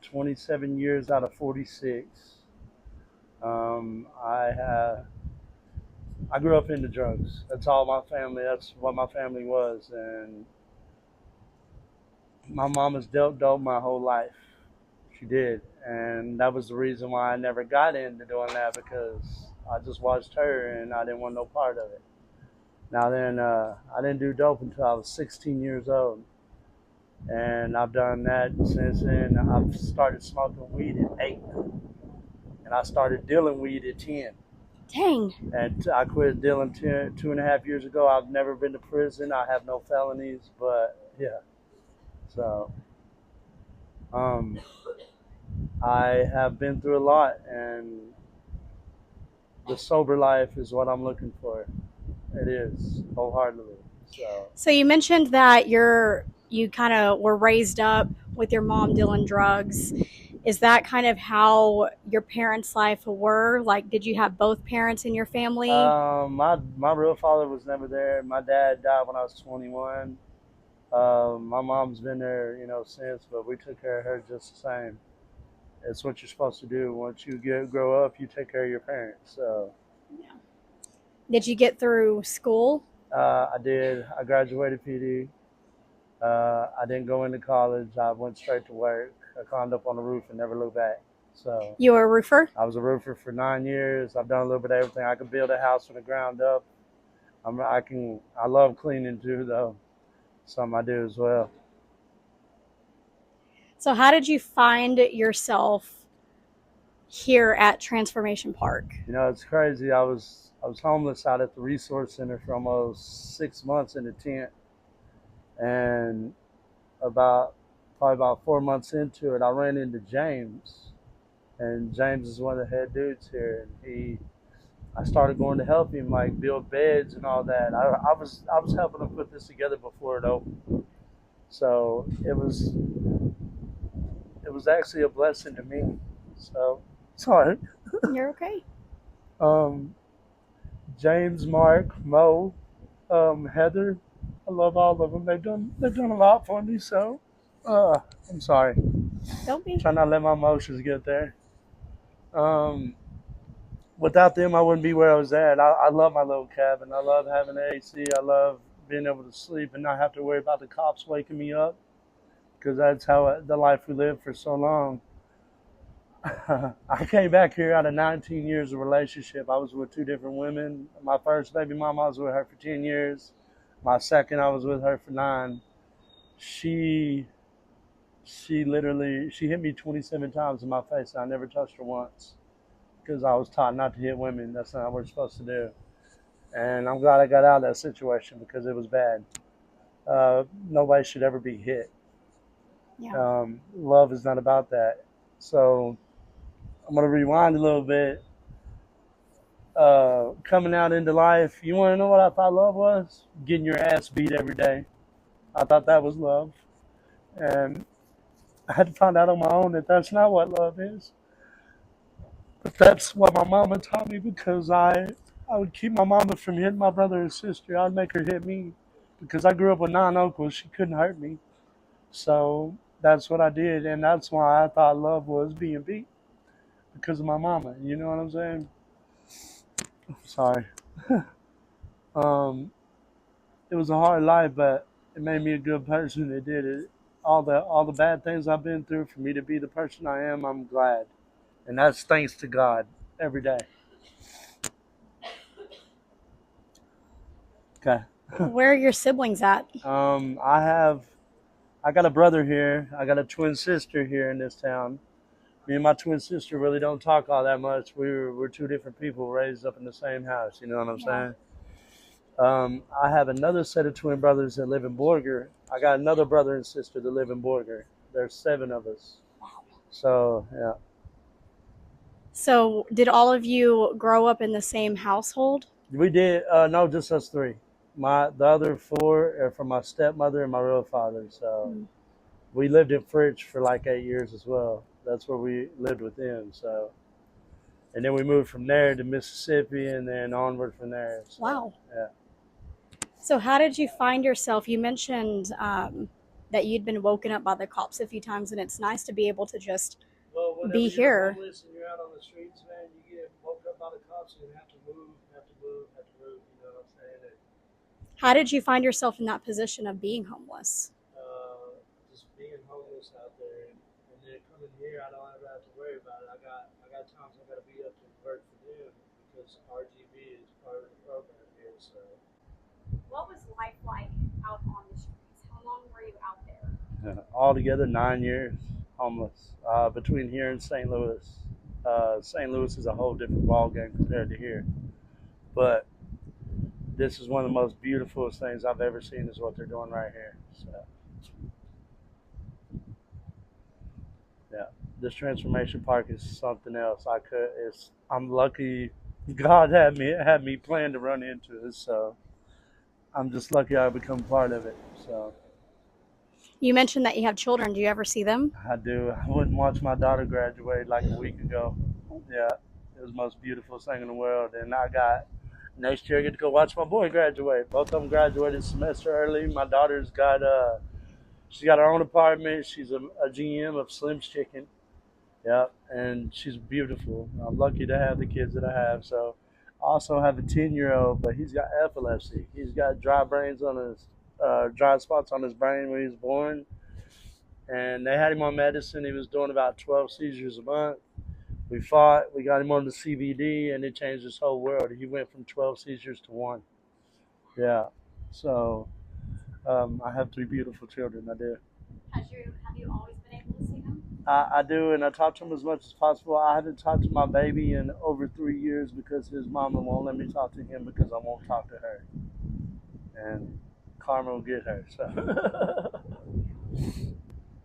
27 years out of 46. I grew up into drugs. That's all my family. That's what my family was, and my mom has dealt dope my whole life. She did, and that was the reason why I never got into doing that, because I just watched her and I didn't want no part of it. Now then, I didn't do dope until I was 16 years old, and I've done that since then. I've started smoking weed at 8, and I started dealing weed at 10. Dang. And I quit dealing 2.5 years ago. I've never been to prison. I have no felonies, but yeah. So, um, I have been through a lot, and the sober life is what I'm looking for. It is, wholeheartedly. So you mentioned that you kind of were raised up with your mom dealing drugs. Is that kind of how your parents' life were? Like, did you have both parents in your family? My real father was never there. My dad died when I was 21. My mom's been there, since, but we took care of her just the same. It's what you're supposed to do. Once you grow up, you take care of your parents. So, Did you get through school? I did. I graduated PD. I didn't go into college. I went straight to work. I climbed up on the roof and never looked back. So You were a roofer? I was a roofer for 9 years. I've done a little bit of everything. I could build a house from the ground up. I love cleaning too, though. Something I do as well. So how did you find yourself here at Transformation Park? It's crazy. I was homeless out at the resource center for almost 6 months in a tent, and probably about 4 months into it, I ran into James, and James is one of the head dudes here, and I started going to help him, like, build beds and all that. I was helping him put this together before it opened, so it was actually a blessing to me. So sorry. You're okay. James, Mark, Mo, Heather, I love all of them. They've done a lot for me. So I'm sorry. Don't be. Try not to let my emotions get there. Without them, I wouldn't be where I was at. I love my little cabin. I love having AC. I love being able to sleep and not have to worry about the cops waking me up, because that's how the life we lived for so long. I came back here out of 19 years of relationship. I was with 2 different women. My first baby mama, I was with her for 10 years. My second, I was with her for 9. She hit me 27 times in my face. I never touched her once, because I was taught not to hit women. That's not what we're supposed to do. And I'm glad I got out of that situation, because it was bad. Nobody should ever be hit. Yeah. Love is not about that. So I'm going to rewind a little bit. Coming out into life, you want to know what I thought love was? Getting your ass beat every day. I thought that was love. And I had to find out on my own that that's not what love is. But that's what my mama taught me, because I would keep my mama from hitting my brother and sister. I'd make her hit me, because I grew up with 9 uncles. She couldn't hurt me. So that's what I did. And that's why I thought love was being beat, because of my mama. You know what I'm saying? Sorry. It was a hard life, but it made me a good person. It did it. All the bad things I've been through, for me to be the person I am, I'm glad. And that's thanks to God every day. Okay. Where are your siblings at? I got a brother here. I got a twin sister here in this town. Me and my twin sister really don't talk all that much. We're 2 different people raised up in the same house. You know what I'm saying? I have another set of twin brothers that live in Borger. I got another brother and sister that live in Borger. There's 7 of us. So, yeah. So did all of you grow up in the same household? We did. No, just us 3. The other 4 are from my stepmother and my real father. So we lived in Fritch for like 8 years as well. That's where we lived with them. So, and then we moved from there to Mississippi, and then onward from there. So, Wow. yeah. So how did you find yourself? You mentioned that you'd been woken up by the cops a few times, and it's nice to be able to just Well, whenever be you're here. homeless and you're out on the streets, man, you get woke up by the cops and you have to move, have to move, have to move. You know what I'm saying? And, How did you find yourself in that position of being homeless? just being homeless out there, and then coming here, I don't ever have to worry about it. I got times I got to be up to work for them because RGB is part of the program here. So What was life like out on the streets? How long were you out there? altogether 9 years homeless between here and St. Louis. St. Louis is a whole different ball game compared to here, but this is one of the most beautiful things I've ever seen. Is what they're doing right here. So yeah, this transformation park is something else. I'm lucky. God had me planned to run into it, so I'm just lucky I become part of it. So You mentioned that you have children. Do you ever see them? I do. I went and watched my daughter graduate like a week ago. Yeah, it was the most beautiful thing in the world. And I got next year I get to go watch my boy graduate. Both of them graduated a semester early. My daughter's got she's got her own apartment. She's a GM of Slim's Chicken. Yeah, and she's beautiful. I'm lucky to have the kids that I have. So I also have a 10-year-old, but he's got epilepsy. He's got dry spots on his brain when he was born, and they had him on medicine. He was doing about 12 seizures a month. We fought. We got him on the CBD, and it changed his whole world. He went from 12 seizures to one. Yeah. So I have three beautiful children. I do. Have you always been able to see them? I do, and I talk to him as much as possible. I haven't talked to my baby in over 3 years because his mama won't let me talk to him because I won't talk to her, and karma will get her. So.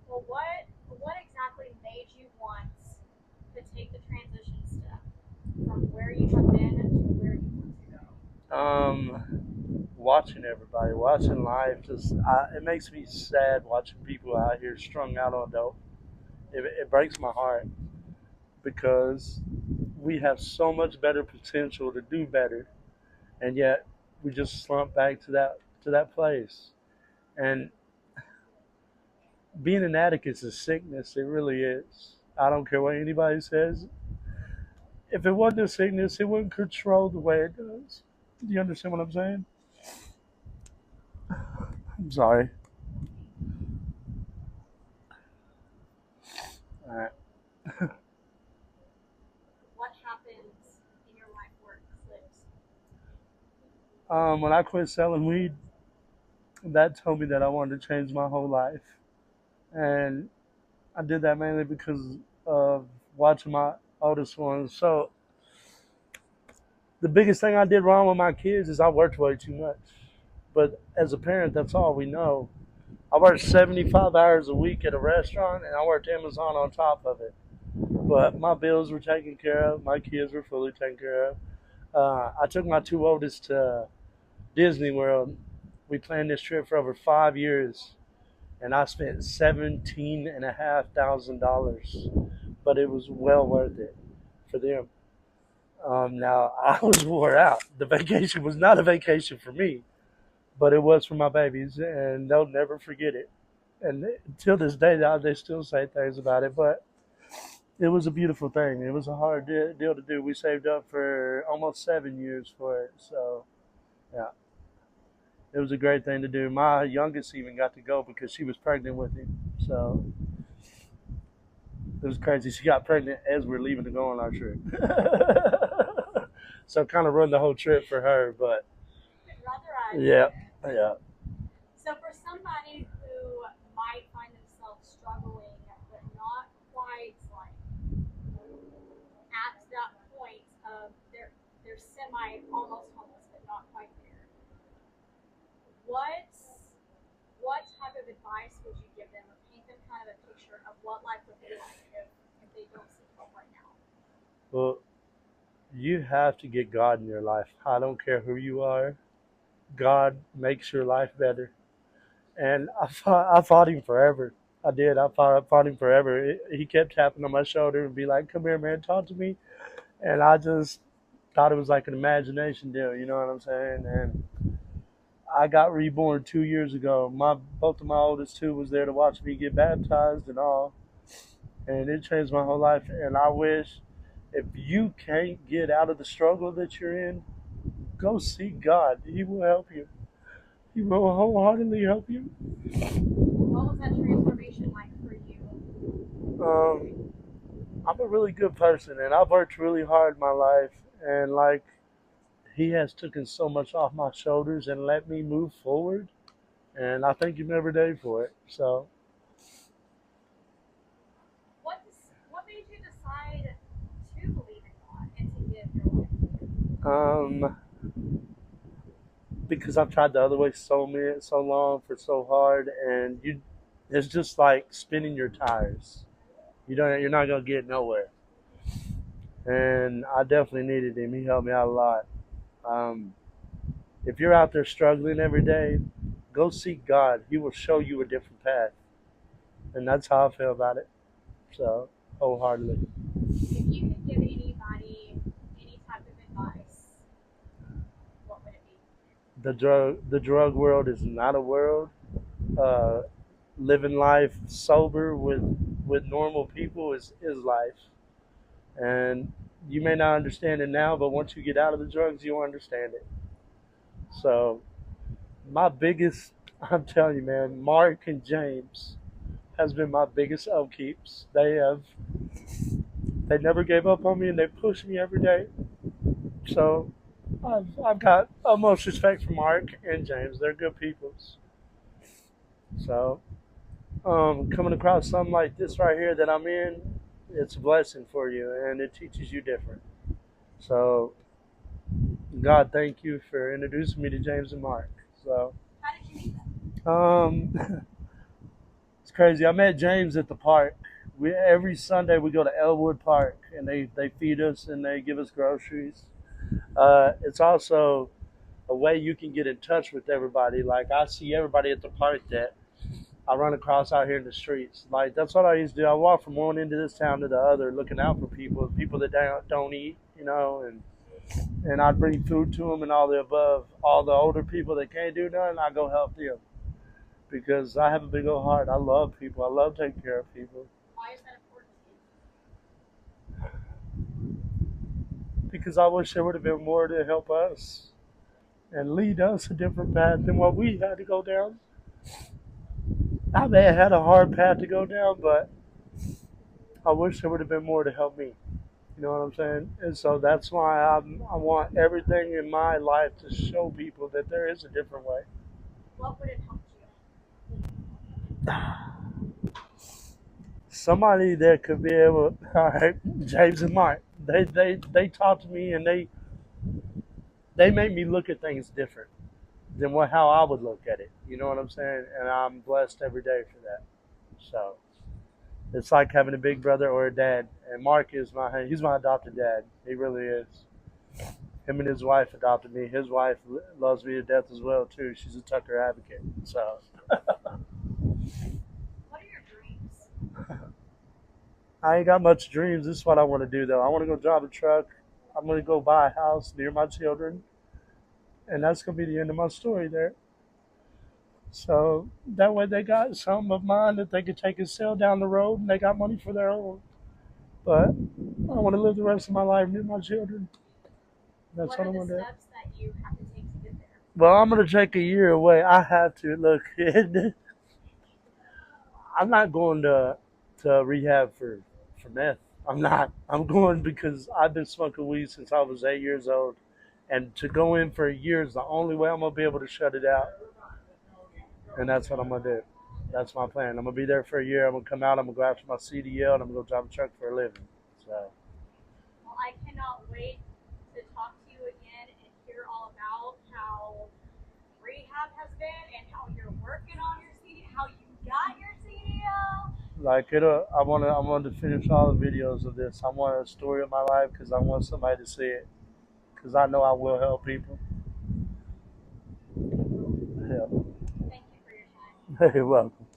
Well, what exactly made you want to take the transition step from where you have been to where you want to go? Watching everybody, watching life, it makes me sad watching people out here strung out on dope. It breaks my heart because we have so much better potential to do better, and yet we just slump back to that place. And being an addict is a sickness. It really is. I don't care what anybody says. If it wasn't a sickness, it wouldn't control the way it does. Do you understand what I'm saying? I'm sorry. All right. What happens in your life where it clicks? When I quit selling weed, that told me that I wanted to change my whole life, and I did that mainly because of watching my oldest one. So the biggest thing I did wrong with my kids is I worked way too much. But as a parent, that's all we know. I worked 75 hours a week at a restaurant, and I worked Amazon on top of it. But my bills were taken care of. My kids were fully taken care of. I took my two oldest to Disney World. We planned this trip for over 5 years, and I spent $17,500, but it was well worth it for them. Now I was wore out. The vacation was not a vacation for me, but it was for my babies, and they'll never forget it. And till this day, they still say things about it. But it was a beautiful thing. It was a hard deal to do. We saved up for almost 7 years for it. So yeah, it was a great thing to do. My youngest even got to go because she was pregnant with him. So it was crazy. She got pregnant as we are leaving to go on our trip. So kind of run the whole trip for her. But yeah, yeah. So for somebody who might find themselves struggling, but not quite like at that point of they're semi almost homeless, but not quite there. What what type of advice would you give them, or paint them kind of a picture of what life would be like if they don't seek help right now? Well, you have to get God in your life. I don't care who you are. God makes your life better. And I fought him forever. I did. I fought him forever. He kept tapping on my shoulder and be like, "Come here, man, talk to me." And I just thought it was like an imagination deal. You know what I'm saying? And I got reborn 2 years ago. Both of my oldest two was there to watch me get baptized and all, and it changed my whole life. And I wish, if you can't get out of the struggle that you're in, go seek God. He will help you. He will wholeheartedly help you. What was that transformation like for you? I'm a really good person, and I've worked really hard in my life, and like He has taken so much off my shoulders and let me move forward. And I thank Him every day for it. So, What made you decide to believe in God and to give your life to Him? um, because I've tried the other way so long for so hard, and it's just like spinning your tires. You're not gonna get nowhere. And I definitely needed Him. He helped me out a lot. Um, if you're out there struggling every day, go seek God. He will show you a different path, and that's how I feel about it. So, wholeheartedly. If you could give anybody any type of advice, what would it be? The drug world is not a world. Uh, Living life sober with normal people is life, and you may not understand it now, but once you get out of the drugs, you'll understand it. So my biggest, I'm telling you, man, Mark and James has been my biggest upkeeps. They never gave up on me, and they push me every day. So I've got utmost respect for Mark and James. They're good peoples. So coming across something like this right here that I'm in, it's a blessing for you, and it teaches you different. So God, thank you for introducing me to James and Mark. So How did you meet them? it's crazy. I met James at the park. Every Sunday we go to Elwood Park, and they feed us and they give us groceries. It's also a way you can get in touch with everybody. Like I see everybody at the park that I run across out here in the streets. Like that's what I used to do. I walk from one end of this town to the other, looking out for people that don't eat, and I'd bring food to them and all the above. All the older people that can't do nothing, I go help them because I have a big old heart. I love people. I love taking care of people. Why is that important Because I wish there would have been more to help us and lead us a different path than what we had to go down. I may have had a hard path to go down, but I wish there would have been more to help me. You know what I'm saying? And so that's why I want everything in my life to show people that there is a different way. to you? What would have helped you? Somebody that could be able, all right, James and Mark, they talk to me and they make me look at things different than how I would look at it. You know what I'm saying? And I'm blessed every day for that. So it's like having a big brother or a dad. And Mark he's my adopted dad. He really is. Him and his wife adopted me. His wife loves me to death as well too. She's a Tucker advocate. So What are your dreams? I ain't got much dreams. This is what I want to do though. I want to go drive a truck. I'm gonna go buy a house near my children, and that's gonna be the end of my story there. So that way they got something of mine that they could take and sell down the road, and they got money for their own. But I want to live the rest of my life near my children. That's What what are I the want to do. steps that you have to take to get there? Well, I'm gonna take a year away. I have to look. I'm not going to rehab for meth. I'm not. I'm going because I've been smoking weed since I was 8 years old, and to go in for a year is the only way I'm gonna be able to shut it out. And that's what I'm gonna do. That's my plan. I'm gonna be there for a year. I'm gonna come out. I'm gonna go after my CDL, and I'm gonna go drive a truck for a living. So Well, I cannot wait to talk to you again and hear all about how rehab has been and how you're working on your CD, how you got your CDL. like I want to finish all the videos of this. I want a story of my life because I want somebody to see it because I know I will help people. Yeah. Thank you for your time. You're welcome.